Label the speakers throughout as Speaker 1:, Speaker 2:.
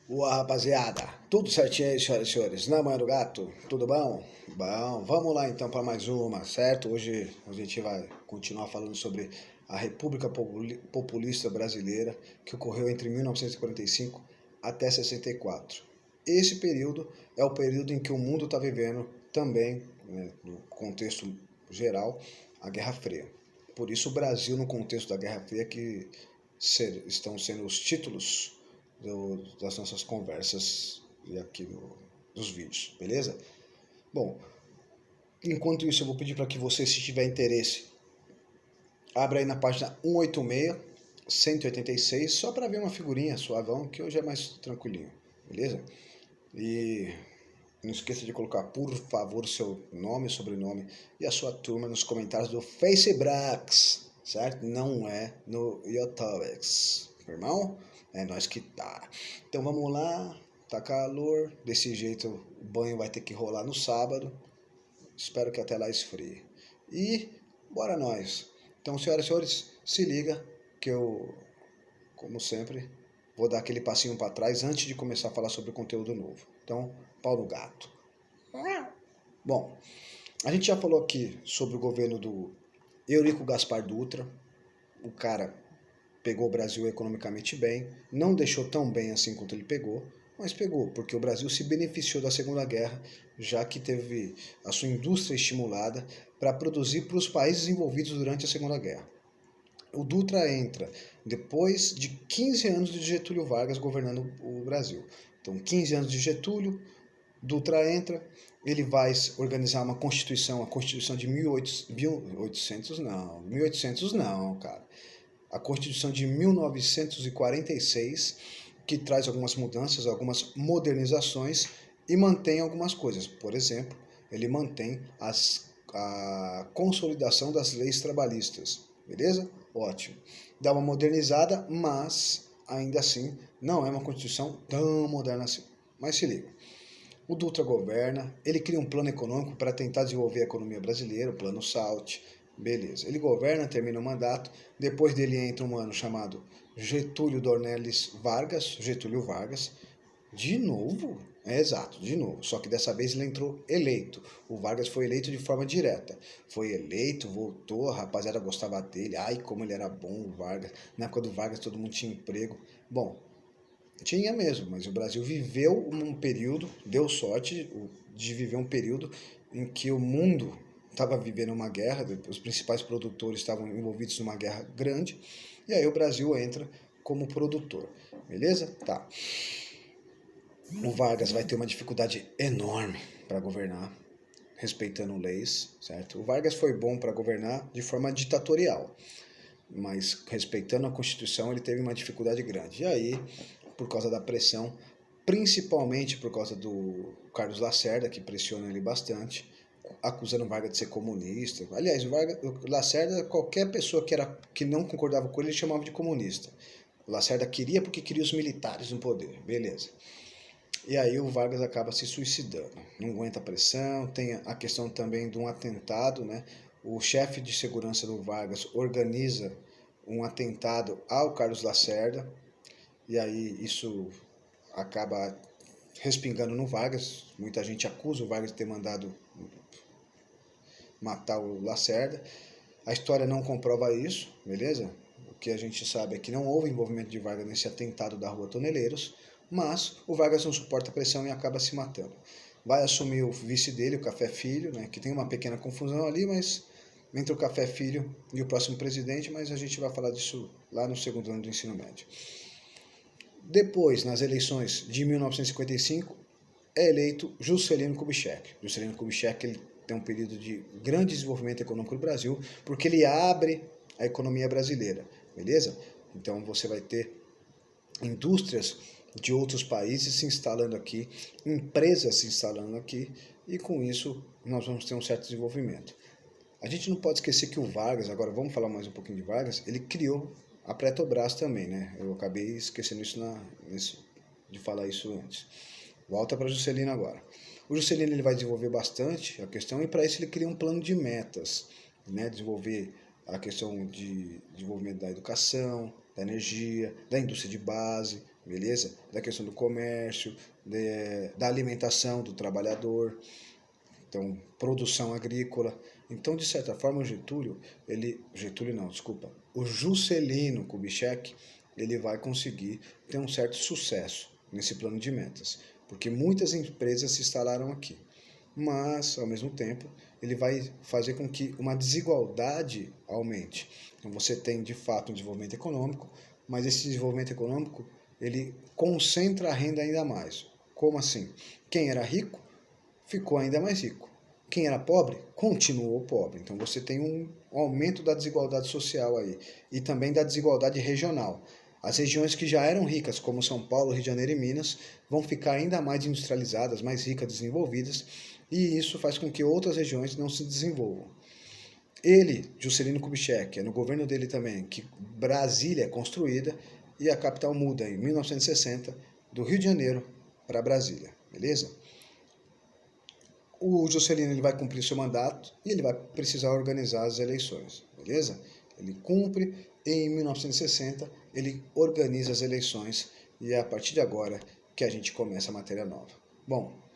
Speaker 1: Boa, rapaziada, tudo certinho aí, senhoras e senhores? Na manhã do gato, tudo bom? Bom, vamos lá então para mais uma, certo? Hoje a gente vai continuar falando sobre a República Populista Brasileira, que ocorreu entre 1945 até 64. Esse período é o período em que o mundo está vivendo também, né, no contexto geral, a Guerra Fria. Por isso o Brasil, no contexto da Guerra Fria, que estão sendo os títulos das nossas conversas e aqui dos vídeos, beleza? Bom, enquanto isso eu vou pedir para que você, se tiver interesse, abra aí na página 186, 186, só para ver uma figurinha suavão, que hoje é mais tranquilinho, beleza? E não esqueça de colocar, por favor, seu nome, sobrenome e a sua turma nos comentários do Facebook, certo? Não é no YouTube, irmão? É nós que tá. Então vamos lá, tá calor, desse jeito o banho vai ter que rolar no sábado. Espero que até lá esfrie. E bora nós. Então, senhoras e senhores, se liga que eu, como sempre, vou dar aquele passinho para trás antes de começar a falar sobre o conteúdo novo. Então, pau no gato. Bom, a gente já falou aqui sobre o governo do Eurico Gaspar Dutra. O cara pegou o Brasil economicamente bem, não deixou tão bem assim quanto ele pegou, mas pegou, porque o Brasil se beneficiou da Segunda Guerra, já que teve a sua indústria estimulada para produzir para os países envolvidos durante a Segunda Guerra. O Dutra entra depois de 15 anos de Getúlio Vargas governando o Brasil. Então, 15 anos de Getúlio, Dutra entra, ele vai organizar uma constituição, a Constituição de 1800 não, 1800 não, cara. A Constituição de 1946, que traz algumas mudanças, algumas modernizações e mantém algumas coisas. Por exemplo, ele mantém a consolidação das leis trabalhistas, beleza? Ótimo. Dá uma modernizada, mas ainda assim não é uma Constituição tão moderna assim. Mas se liga. O Dutra governa, ele cria um plano econômico para tentar desenvolver a economia brasileira, o Plano SALT, beleza. Ele governa, termina o mandato, depois dele entra um mano chamado Getúlio Dornelles Vargas, Getúlio Vargas, de novo? É exato, de novo. Só que dessa vez ele entrou eleito. O Vargas foi eleito de forma direta. Foi eleito, voltou, a rapaziada gostava dele. Ai, como ele era bom, o Vargas. Na época do Vargas todo mundo tinha emprego. Bom, tinha mesmo, mas o Brasil viveu um período, deu sorte de viver um período em que o mundo estava vivendo uma guerra, os principais produtores estavam envolvidos numa guerra grande, e aí o Brasil entra como produtor, beleza? Tá. O Vargas vai ter uma dificuldade enorme para governar, respeitando leis, certo? O Vargas foi bom para governar de forma ditatorial, mas respeitando a Constituição ele teve uma dificuldade grande. E aí, por causa da pressão, principalmente por causa do Carlos Lacerda, que pressiona ele bastante, acusando o Vargas de ser comunista. Aliás, o Lacerda, qualquer pessoa que não concordava com ele chamava de comunista. O Lacerda queria porque queria os militares no poder, beleza. E aí o Vargas acaba se suicidando, não aguenta a pressão, tem a questão também de um atentado, né? O chefe de segurança do Vargas organiza um atentado ao Carlos Lacerda, e aí isso acaba respingando no Vargas. Muita gente acusa o Vargas de ter mandado matar o Lacerda. A história não comprova isso, beleza? O que a gente sabe é que não houve envolvimento de Vargas nesse atentado da Rua Toneleiros, mas o Vargas não suporta a pressão e acaba se matando. Vai assumir o vice dele, o Café Filho, né, que tem uma pequena confusão ali, mas entre o Café Filho e o próximo presidente, mas a gente vai falar disso lá no segundo ano do ensino médio. Depois, nas eleições de 1955, é eleito Juscelino Kubitschek. Juscelino Kubitschek ele tem um período de grande desenvolvimento econômico no Brasil, porque ele abre a economia brasileira, beleza? Então você vai ter indústrias de outros países se instalando aqui, empresas se instalando aqui, e com isso nós vamos ter um certo desenvolvimento. A gente não pode esquecer que o Vargas, agora vamos falar mais um pouquinho de Vargas, ele criou a Petrobras também, né? Eu acabei esquecendo isso de falar isso antes. Volta para Juscelino agora. O Juscelino ele vai desenvolver bastante a questão, e para isso ele cria um plano de metas, né? Desenvolver a questão de desenvolvimento da educação, da energia, da indústria de base, beleza? Da questão do comércio, da alimentação do trabalhador, então, produção agrícola. Então, de certa forma, o Juscelino Kubitschek, ele vai conseguir ter um certo sucesso nesse plano de metas, porque muitas empresas se instalaram aqui. Mas, ao mesmo tempo, ele vai fazer com que uma desigualdade aumente. Então, você tem, de fato, um desenvolvimento econômico, mas esse desenvolvimento econômico, ele concentra a renda ainda mais. Como assim? Quem era rico ficou ainda mais rico. Quem era pobre, continuou pobre. Então você tem um aumento da desigualdade social aí. E também da desigualdade regional. As regiões que já eram ricas, como São Paulo, Rio de Janeiro e Minas, vão ficar ainda mais industrializadas, mais ricas, desenvolvidas, e isso faz com que outras regiões não se desenvolvam. Ele, Juscelino Kubitschek, é no governo dele também que Brasília é construída e a capital muda em 1960 do Rio de Janeiro para Brasília, beleza? O Juscelino ele vai cumprir seu mandato e ele vai precisar organizar as eleições, beleza? Ele cumpre e em 1960 ele organiza as eleições e é a partir de agora que a gente começa a matéria nova. Bom,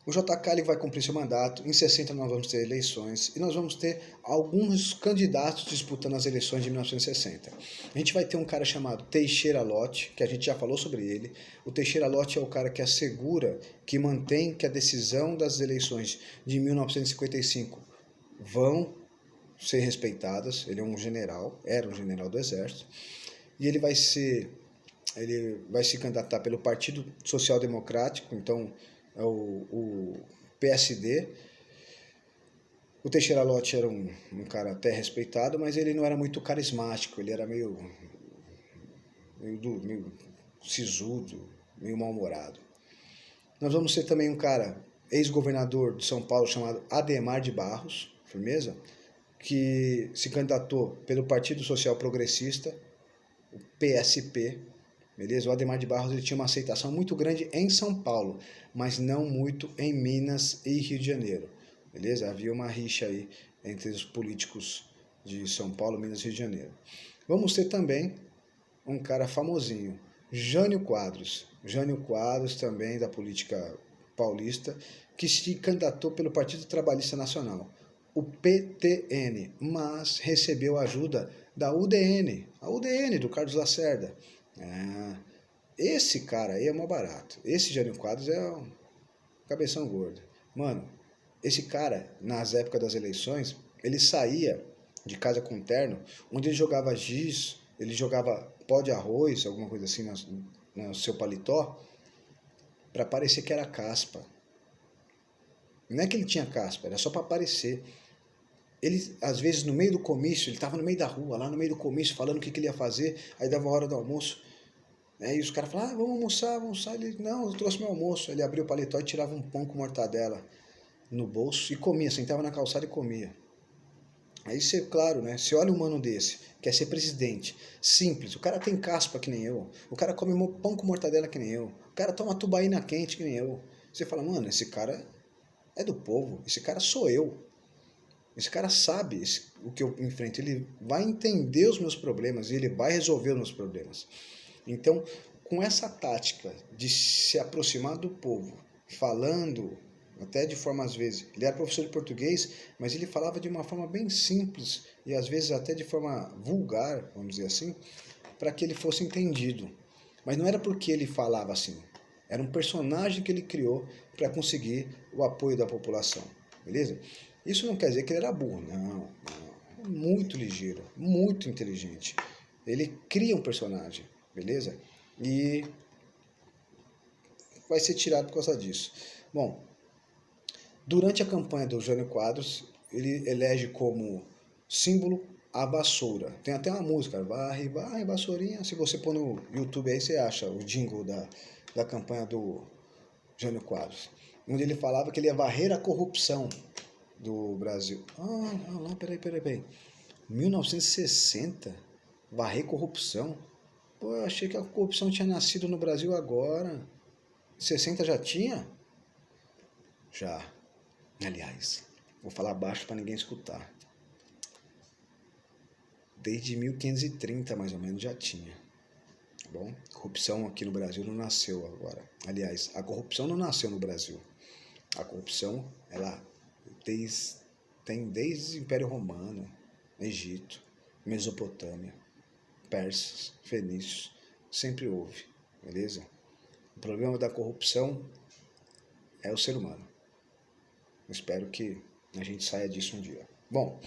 Speaker 1: o JK ele vai cumprir seu mandato, em 60 nós vamos ter eleições e nós vamos ter alguns candidatos disputando as eleições de 1960. A gente vai ter um cara chamado Teixeira Lott, que a gente já falou sobre ele. O Teixeira Lott é o cara que assegura, que mantém que a decisão das eleições de 1955 vão ser respeitadas. Ele é um general, era um general do Exército, e ele vai se candidatar pelo Partido Social Democrático, então é o PSD. O Teixeira Lott era um cara até respeitado, mas ele não era muito carismático, ele era meio sisudo, meio mal-humorado. Nós vamos ter também um cara, ex-governador de São Paulo, chamado Adhemar de Barros, firmeza, que se candidatou pelo Partido Social Progressista, o PSP, beleza? O Adhemar de Barros ele tinha uma aceitação muito grande em São Paulo, mas não muito em Minas e Rio de Janeiro, beleza? Havia uma rixa aí entre os políticos de São Paulo, Minas e Rio de Janeiro. Vamos ter também um cara famosinho, Jânio Quadros. Jânio Quadros, também da política paulista, que se candidatou pelo Partido Trabalhista Nacional, o PTN, mas recebeu ajuda da UDN, a UDN do Carlos Lacerda. Esse cara aí é mó barato. Esse Jânio Quadros é um cabeção gordo. Mano, esse cara, nas épocas das eleições, ele saía de casa com um terno, onde ele jogava giz, ele jogava pó de arroz, alguma coisa assim no seu paletó, para parecer que era caspa. Não é que ele tinha caspa, era só para parecer. Ele, às vezes, no meio do comício, ele estava no meio da rua, lá no meio do comício, falando o que ele ia fazer, aí dava a hora do almoço. E os caras falavam, vamos almoçar. Ele, não, eu trouxe meu almoço. Ele abria o paletó e tirava um pão com mortadela no bolso e comia, sentava na calçada e comia. Aí você, claro, né? Você olha um mano desse, quer ser presidente, simples, o cara tem caspa que nem eu, o cara come pão com mortadela que nem eu, o cara toma tubaína quente que nem eu. Você fala, mano, esse cara é do povo, esse cara sou eu. Esse cara sabe o que eu enfrento, ele vai entender os meus problemas e ele vai resolver os meus problemas. Então, com essa tática de se aproximar do povo, falando até de forma às vezes, ele era professor de português, mas ele falava de uma forma bem simples e às vezes até de forma vulgar, vamos dizer assim, para que ele fosse entendido. Mas não era porque ele falava assim, era um personagem que ele criou para conseguir o apoio da população, beleza? Isso não quer dizer que ele era burro, não. Muito ligeiro, muito inteligente. Ele cria um personagem, beleza? E vai ser tirado por causa disso. Bom, durante a campanha do Jânio Quadros, ele elege como símbolo a vassoura. Tem até uma música, varre, varre, vassourinha. Se você pôr no YouTube aí, você acha o jingle da campanha do Jânio Quadros, onde ele falava que ele ia varrer a corrupção do Brasil. Peraí. 1960? Varrer corrupção? Pô, eu achei que a corrupção tinha nascido no Brasil agora. 60 já tinha? Já. Aliás, vou falar baixo para ninguém escutar. Desde 1530, mais ou menos, já tinha. Bom, corrupção aqui no Brasil não nasceu agora. Aliás, a corrupção não nasceu no Brasil. A corrupção, ela tem desde o Império Romano, Egito, Mesopotâmia, persas, fenícios, sempre houve, beleza? O problema da corrupção é o ser humano. Espero que a gente saia disso um dia. Bom,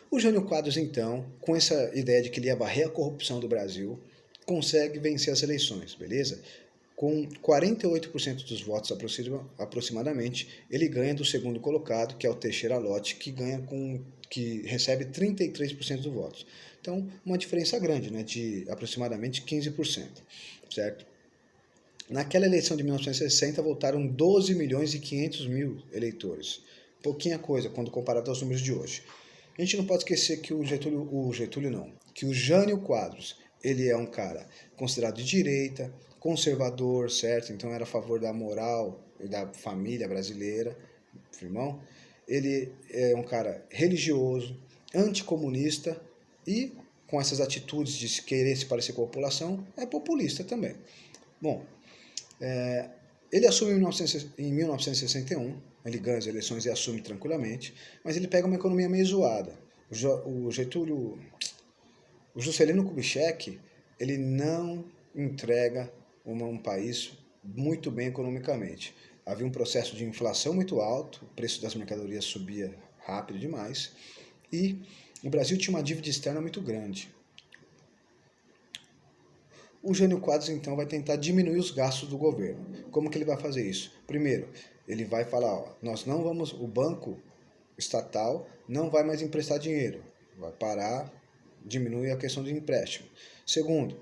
Speaker 1: o Jânio Quadros, então, com essa ideia de que ele ia varrer a corrupção do Brasil, consegue vencer as eleições, beleza? Com 48% dos votos aproximadamente, ele ganha do segundo colocado, que é o Teixeira Lott, que recebe 33% dos votos. Então, uma diferença grande, né, de aproximadamente 15%, certo? Naquela eleição de 1960, votaram 12 milhões e 500 mil eleitores. Pouquinha coisa quando comparado aos números de hoje. A gente não pode esquecer que que o Jânio Quadros, ele é um cara considerado de direita, conservador, certo? Então era a favor da moral e da família brasileira, irmão. Ele é um cara religioso, anticomunista e, com essas atitudes de querer se parecer com a população, é populista também. Bom, ele assume em 1961, ele ganha as eleições e assume tranquilamente, mas ele pega uma economia meio zoada. O Juscelino Kubitschek, ele não entrega um país muito bem economicamente. Havia um processo de inflação muito alto, o preço das mercadorias subia rápido demais, e o Brasil tinha uma dívida externa muito grande. O Jânio Quadros, então, vai tentar diminuir os gastos do governo. Como que ele vai fazer isso? Primeiro, ele vai falar, o banco estatal não vai mais emprestar dinheiro, vai parar, diminuir a questão do empréstimo. Segundo,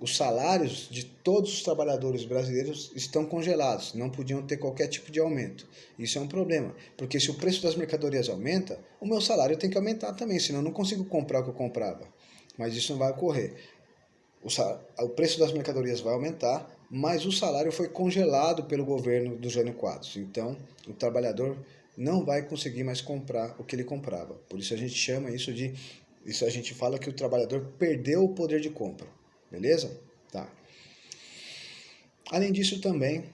Speaker 1: os salários de todos os trabalhadores brasileiros estão congelados, não podiam ter qualquer tipo de aumento. Isso é um problema, porque se o preço das mercadorias aumenta, o meu salário tem que aumentar também, senão eu não consigo comprar o que eu comprava. Mas isso não vai ocorrer. O preço das mercadorias vai aumentar, mas o salário foi congelado pelo governo do Jânio Quadros. Então, o trabalhador não vai conseguir mais comprar o que ele comprava. Por isso a gente chama isso de... Isso a gente fala que o trabalhador perdeu o poder de compra. Beleza? Tá. Além disso também,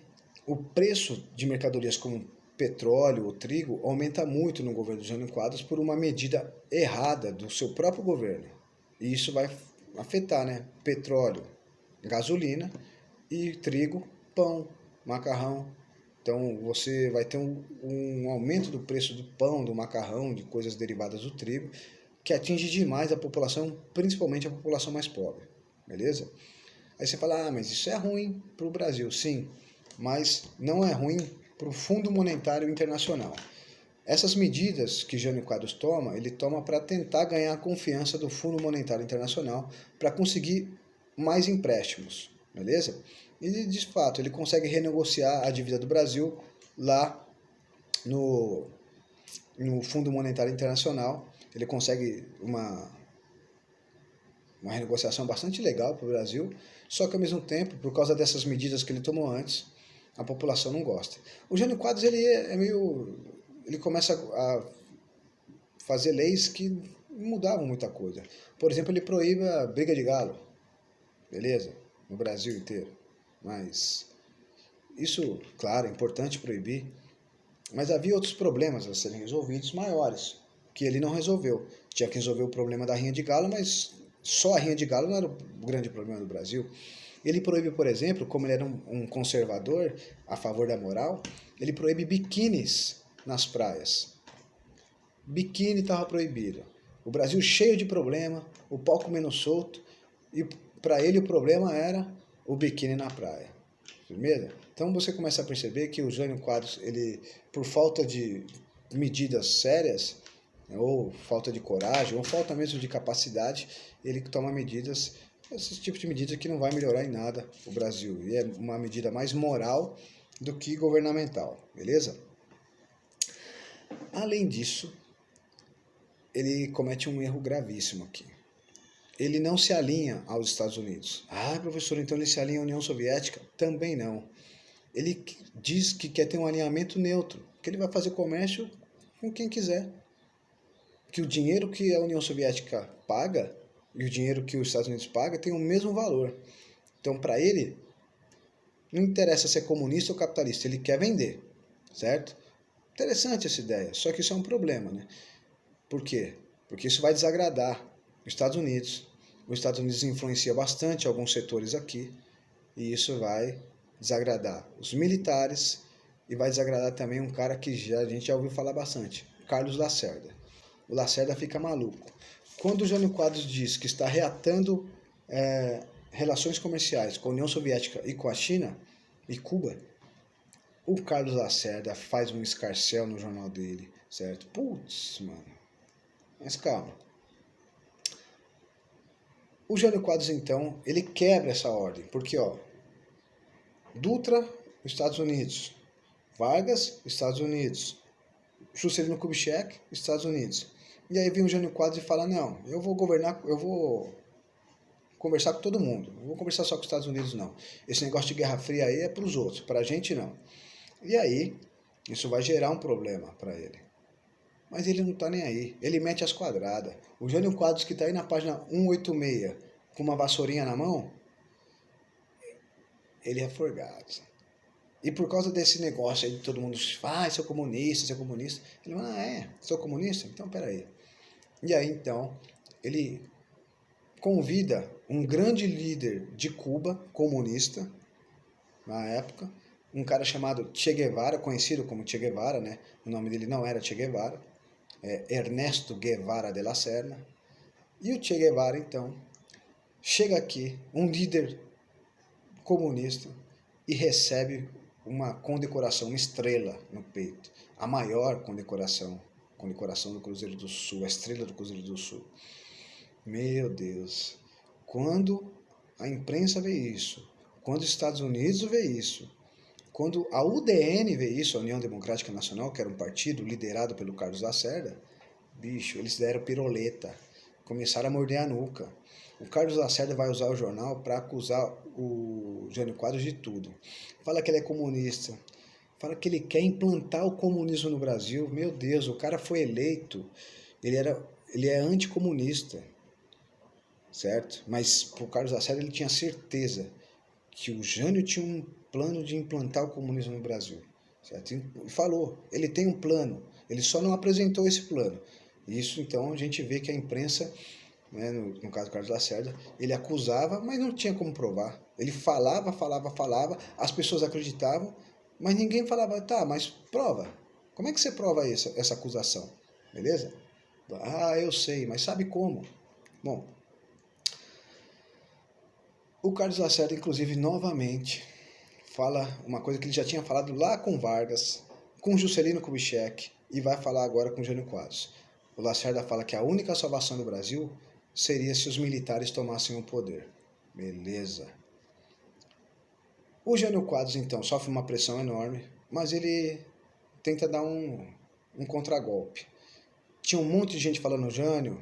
Speaker 1: o preço de mercadorias como petróleo ou trigo aumenta muito no governo do Jânio Quadros por uma medida errada do seu próprio governo. E isso vai afetar, né? Petróleo, gasolina e trigo, pão, macarrão. Então você vai ter um aumento do preço do pão, do macarrão, de coisas derivadas do trigo, que atinge demais a população, principalmente a população mais pobre. Beleza? Aí você fala, mas isso é ruim para o Brasil. Sim, mas não é ruim para o Fundo Monetário Internacional. Essas medidas que Jânio Quadros toma, ele toma para tentar ganhar a confiança do Fundo Monetário Internacional para conseguir mais empréstimos, beleza? E, de fato, ele consegue renegociar a dívida do Brasil lá no Fundo Monetário Internacional. Ele consegue uma renegociação bastante legal para o Brasil, só que, ao mesmo tempo, por causa dessas medidas que ele tomou antes, a população não gosta. O Jânio Quadros, ele começa a fazer leis que não mudavam muita coisa. Por exemplo, ele proíbe a briga de galo, beleza? No Brasil inteiro. Mas isso, claro, é importante proibir, mas havia outros problemas a serem resolvidos maiores, que ele não resolveu. Tinha que resolver o problema da rinha de galo, mas só a rinha de galo não era o grande problema do Brasil. Ele proíbe, por exemplo, como ele era um conservador a favor da moral, ele proíbe biquínis nas praias. Biquíni estava proibido. O Brasil cheio de problema, o pau comendo solto, e para ele o problema era o biquíni na praia. Firmeza? Então você começa a perceber que o Jânio Quadros, ele, por falta de medidas sérias, ou falta de coragem, ou falta mesmo de capacidade, ele toma medidas, esse tipo de medida que não vai melhorar em nada o Brasil. E é uma medida mais moral do que governamental, beleza? Além disso, ele comete um erro gravíssimo aqui. Ele não se alinha aos Estados Unidos. Ah, professor, então ele se alinha à União Soviética? Também não. Ele diz que quer ter um alinhamento neutro, que ele vai fazer comércio com quem quiser. Que o dinheiro que a União Soviética paga e o dinheiro que os Estados Unidos paga tem o mesmo valor. Então, para ele, não interessa se é comunista ou capitalista, ele quer vender, certo? Interessante essa ideia, só que isso é um problema, né? Por quê? Porque isso vai desagradar os Estados Unidos. Os Estados Unidos influencia bastante alguns setores aqui, e isso vai desagradar os militares e vai desagradar também um cara que a gente já ouviu falar bastante, Carlos Lacerda. O Lacerda fica maluco. Quando o Jânio Quadros diz que está reatando relações comerciais com a União Soviética e com a China e Cuba, o Carlos Lacerda faz um escarcéu no jornal dele, certo? Putz, mano. Mas calma. O Jânio Quadros, então, ele quebra essa ordem, porque, ó, Dutra, Estados Unidos, Vargas, Estados Unidos, Juscelino Kubitschek, Estados Unidos. E aí vem o Jânio Quadros e fala, não, eu vou governar, eu vou conversar com todo mundo, não vou conversar só com os Estados Unidos, não. Esse negócio de Guerra Fria aí é para os outros, para a gente não. E aí, isso vai gerar um problema para ele. Mas ele não está nem aí, ele mete as quadradas. O Jânio Quadros, que está aí na página 186, com uma vassourinha na mão, ele é forgado. E por causa desse negócio aí de todo mundo, sou comunista, ele fala, sou comunista? Então, peraí. E aí, então, ele convida um grande líder de Cuba, comunista, na época, um cara chamado Che Guevara, conhecido como Che Guevara, né? O nome dele não era Che Guevara, é Ernesto Guevara de la Serna. E o Che Guevara, então, chega aqui, um líder comunista, e recebe uma condecoração, uma estrela no peito, a maior condecoração do Cruzeiro do Sul, a estrela do Cruzeiro do Sul. Meu Deus, quando a imprensa vê isso, quando os Estados Unidos vê isso, quando a UDN vê isso, a União Democrática Nacional, que era um partido liderado pelo Carlos Lacerda, bicho, eles deram piroleta, começaram a morder a nuca. O Carlos Lacerda vai usar o jornal para acusar o Jânio Quadros de tudo. Fala que ele é comunista, fala que ele quer implantar o comunismo no Brasil. Meu Deus, o cara foi eleito, ele é anticomunista, certo? Mas o Carlos Lacerda ele tinha certeza que o Jânio tinha um plano de implantar o comunismo no Brasil, certo? E falou, ele tem um plano, ele só não apresentou esse plano. Isso, então, a gente vê que a imprensa, né, no caso do Carlos Lacerda, ele acusava, mas não tinha como provar. Ele falava, as pessoas acreditavam, mas ninguém falava, tá, mas prova. Como é que você prova essa acusação? Beleza? Ah, eu sei, mas sabe como? Bom, o Carlos Lacerda, inclusive, novamente, fala uma coisa que ele já tinha falado lá com Vargas, com Juscelino Kubitschek, e vai falar agora com Jânio Quadros. O Lacerda fala que a única salvação do Brasil seria se os militares tomassem o poder. Beleza. O Jânio Quadros, então, sofre uma pressão enorme, mas ele tenta dar um contragolpe. Tinha um monte de gente falando, Jânio,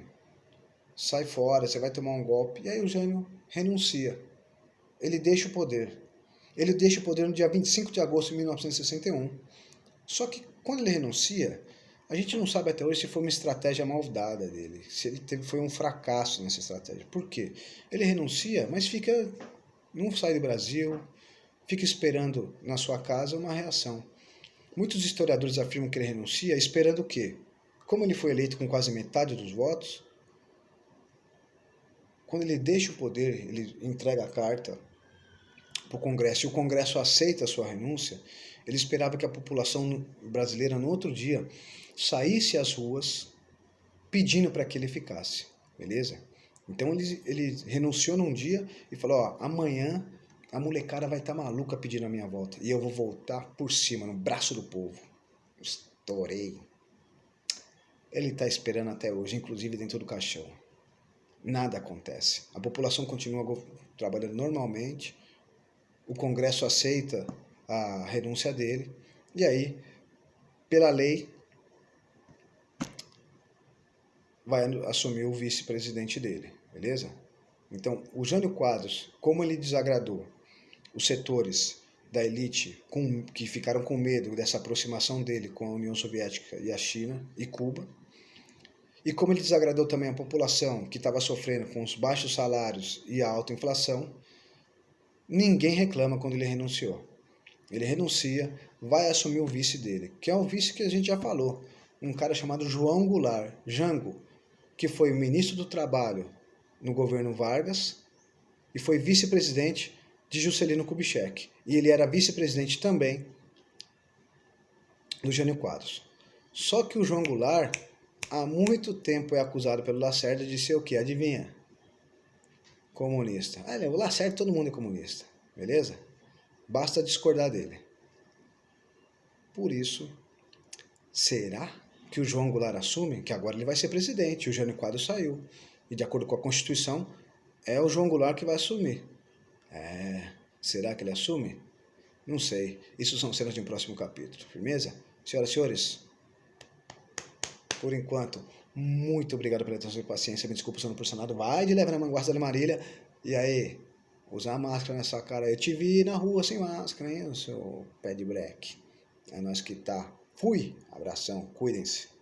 Speaker 1: sai fora, você vai tomar um golpe. E aí o Jânio renuncia. Ele deixa o poder. Ele deixa o poder no dia 25 de agosto de 1961. Só que quando ele renuncia, a gente não sabe até hoje se foi uma estratégia mal dada dele, se ele foi um fracasso nessa estratégia. Por quê? Ele renuncia, mas não sai do Brasil, fica esperando na sua casa uma reação. Muitos historiadores afirmam que ele renuncia esperando o quê? Como ele foi eleito com quase metade dos votos, quando ele deixa o poder, ele entrega a carta para o Congresso e o Congresso aceita a sua renúncia, ele esperava que a população brasileira no outro dia saísse às ruas pedindo para que ele ficasse, beleza? Então ele renunciou num dia e falou, ó, amanhã a molecada vai estar maluca pedindo a minha volta e eu vou voltar por cima, no braço do povo. Estourei. Ele está esperando até hoje, inclusive dentro do caixão. Nada acontece. A população continua trabalhando normalmente, o Congresso aceita a renúncia dele, e aí, pela lei, vai assumir o vice-presidente dele, beleza? Então, o Jânio Quadros, como ele desagradou os setores da elite que ficaram com medo dessa aproximação dele com a União Soviética e a China e Cuba, e como ele desagradou também a população que estava sofrendo com os baixos salários e a alta inflação, ninguém reclama quando ele renunciou. Ele renuncia, vai assumir o vice dele, que é o vice que a gente já falou, um cara chamado João Goulart, Jango, que foi ministro do Trabalho no governo Vargas e foi vice-presidente de Juscelino Kubitschek. E ele era vice-presidente também do Jânio Quadros. Só que o João Goulart, há muito tempo é acusado pelo Lacerda de ser o quê? Adivinha? Comunista. O Lacerda, todo mundo é comunista, beleza? Basta discordar dele. Por isso, será que o João Goulart assume? Que agora ele vai ser presidente, o Jânio Quadros saiu. E de acordo com a Constituição, é o João Goulart que vai assumir. Será que ele assume? Não sei. Isso são cenas de um próximo capítulo. Firmeza? Senhoras e senhores, por enquanto, muito obrigado pela atenção e paciência. Me desculpa se eu não por nada. Vai de leve na manguarda da Marília. E aí, usar máscara nessa cara. Eu te vi na rua sem máscara, hein, o seu pé de breque. É nós que tá. Fui. Abração. Cuidem-se.